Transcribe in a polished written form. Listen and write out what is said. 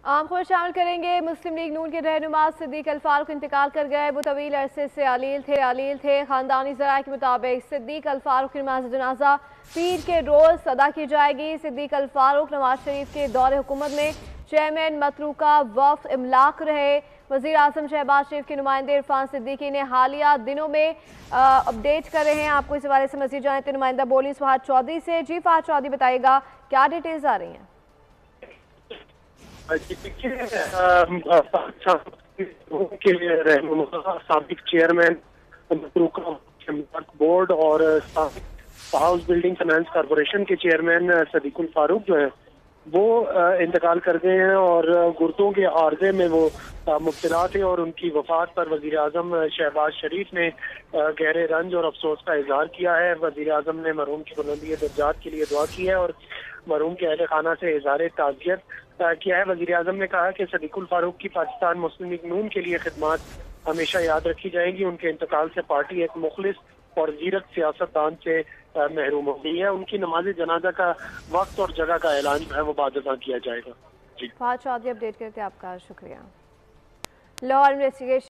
आम खबर शामिल करेंगे। मुस्लिम लीग नून के रहनुमा सिद्दीक अल फारूक इंतकाल कर गए। वो तवील अरसे से अलील थे। खानदानी ज़राए के मुताबिक सिद्दीक अल फारूक की नमाज जनाजा पीर के रोज़ अदा की जाएगी। सिद्दीक अल फारूक नवाज शरीफ के दौरे हुकूमत में चेयरमैन मतरूका वफ़ इमलाक रहे। वज़ीर आज़म शहबाज शरीफ के नुमाइंदे इरफान सिद्दीकी ने हालिया दिनों में अपडेट कर रहे हैं। आपको इस हवाले से मज़ीद जानते हैं नुमाइंदा बोली फहद चौधरी से। जी फहद चौधरी, बताइएगा क्या डिटेल्स आ रही हैं? के रहनुमा साबिक चेयरमैन बोर्ड और हाउस बिल्डिंग फाइनेंस कॉर्पोरेशन के चेयरमैन सिद्दीक उल फारूक जो है वो इंतकाल कर गए हैं और गुर्दों के आर्जे में वो मुब्तला थे और उनकी वफात पर वज़ीर आज़म शहबाज शरीफ ने गहरे रंज और अफसोस का इजहार किया है। वज़ीर आज़म ने मरहूम की बुलंदी दर्जात के लिए दुआ की है और मरहूम के अहले खाना से इजहार ताज़ियत किया है। वज़ीर आज़म ने कहा कि सिद्दीक उल फारूक की पाकिस्तान मुस्लिम लीग नून के लिए खिदमत हमेशा याद रखी जाएंगी। उनके इंतकाल से पार्टी एक मुखलिस और जीरक सियासतदान से महरूम हो गई है। उनकी नमाज जनाजा का वक्त और जगह का ऐलान जो है वो बाद किया जाएगा। जी फहद चौधरी, अपडेट करते आपका शुक्रिया। लाहौर इन्वेस्टिगेशन